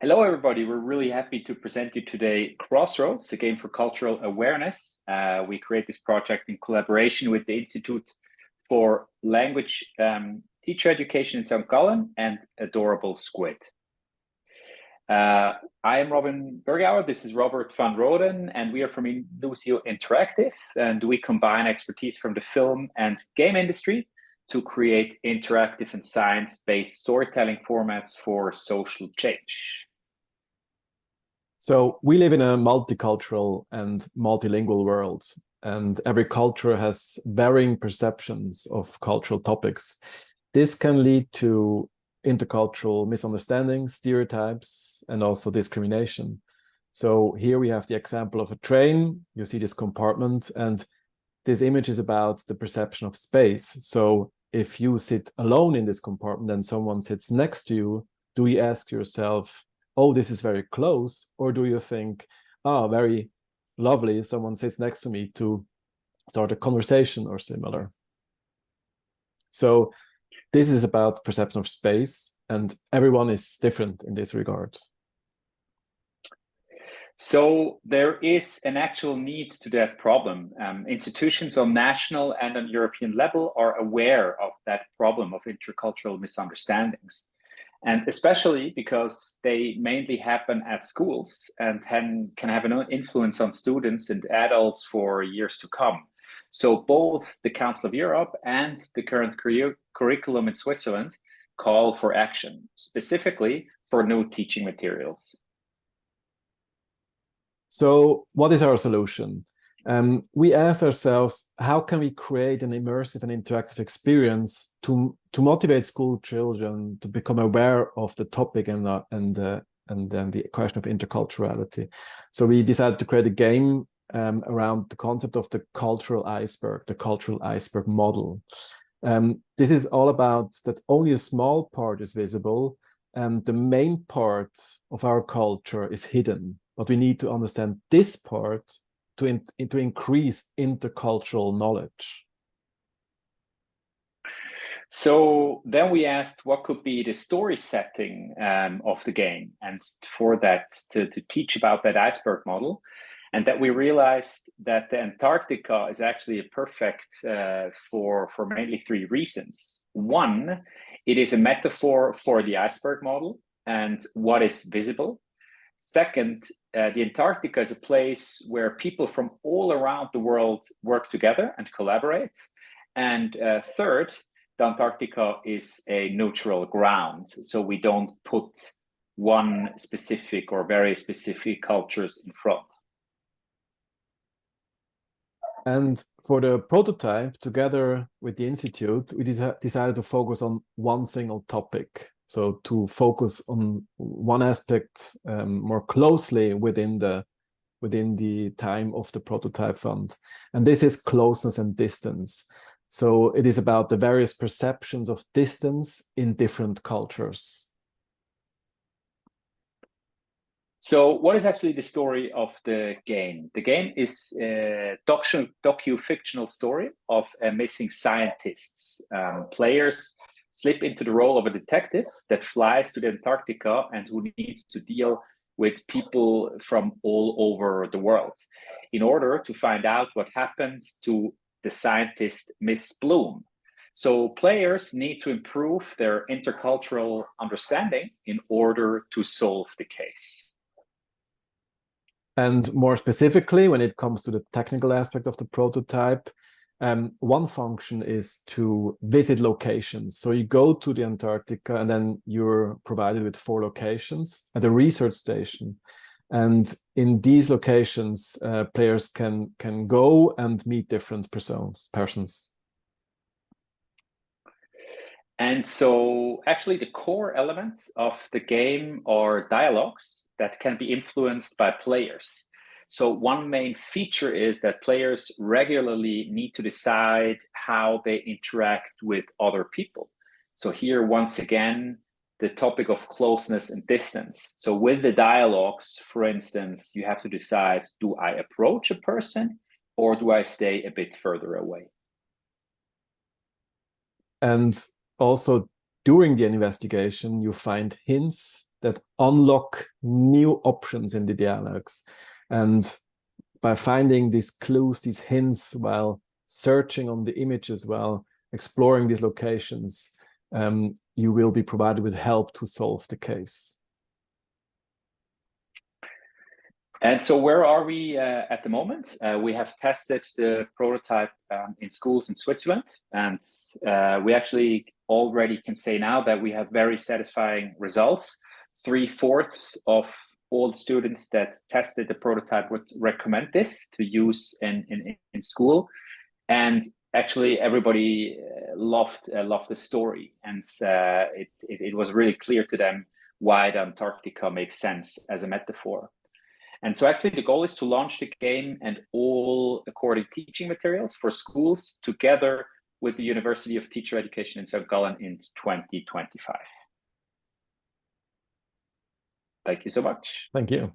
Hello, everybody. We're really happy to present you today Crossroads, a game for cultural awareness. We create this project in collaboration with the Institute for Language Teacher Education in St. Gallen and Adorable Squid. I am Robin Bergauer. This is Robert van Roden, and we are from Lucio Interactive. And we combine expertise from the film and game industry to create interactive and science-based storytelling formats for social change. So we live in a multicultural and multilingual world, and every culture has varying perceptions of cultural topics. This can lead to intercultural misunderstandings, stereotypes, and also discrimination. So here we have the example of a train. You see this compartment, and this image is about the perception of space. So if you sit alone in this compartment and someone sits next to you, do you ask yourself, oh, this is very close? Or do you think, oh, very lovely, someone sits next to me to start a conversation or similar? So this is about perception of space, and everyone is different in this regard. So there is an actual need to that problem. Institutions on national and on European level are aware of that problem of intercultural misunderstandings. And especially because they mainly happen at schools and can have an influence on students and adults for years to come. So both the Council of Europe and the current curriculum in Switzerland call for action, specifically for new teaching materials. So what is our solution? We ask ourselves, how can we create an immersive and interactive experience to motivate school children to become aware of the topic and then the question of interculturality? So we decided to create a game around the concept of the cultural iceberg model. This is all about that only a small part is visible, and the main part of our culture is hidden. But we need to understand this part to increase intercultural knowledge. So then we asked what could be the story setting of the game, and for that to teach about that iceberg model, and that we realized that the Antarctica is actually a perfect for mainly three reasons. One, it is a metaphor for the iceberg model and what is visible. Second, the Antarctica is a place where people from all around the world work together and collaborate. And third, the Antarctica is a neutral ground. So we don't put one specific or very specific cultures in front. And for the prototype, together with the Institute, we decided to focus on one single topic. So to focus on one aspect more closely within the time of the prototype fund. And this is closeness and distance. So it is about the various perceptions of distance in different cultures. So what is actually the story of the game? The game is a docu-fictional story of missing scientists. Players slip into the role of a detective that flies to the Antarctica and who needs to deal with people from all over the world in order to find out what happened to the scientist Miss Bloom. So players need to improve their intercultural understanding in order to solve the case. And more specifically, when it comes to the technical aspect of the prototype, one function is to visit locations. So you go to the Antarctica and then you're provided with 4 locations at a research station. And in these locations, players can go and meet different persons. And so actually the core elements of the game are dialogues that can be influenced by players. So one main feature is that players regularly need to decide how they interact with other people. So here, once again, the topic of closeness and distance. So with the dialogues, for instance, you have to decide, do I approach a person or do I stay a bit further away? And also during the investigation, you find hints that unlock new options in the dialogues. And by finding these clues, these hints, while searching on the images, while exploring these locations, you will be provided with help to solve the case. And so where are we at the moment? We have tested the prototype in schools in Switzerland, and we actually already can say now that we have very satisfying results. 3/4 of all students that tested the prototype would recommend this to use in school. And actually everybody loved the story, and it was really clear to them why the Antarctica makes sense as a metaphor. And so actually the goal is to launch the game and all according teaching materials for schools together with the University of Teacher Education in St. Gallen in 2025. Thank you so much. Thank you.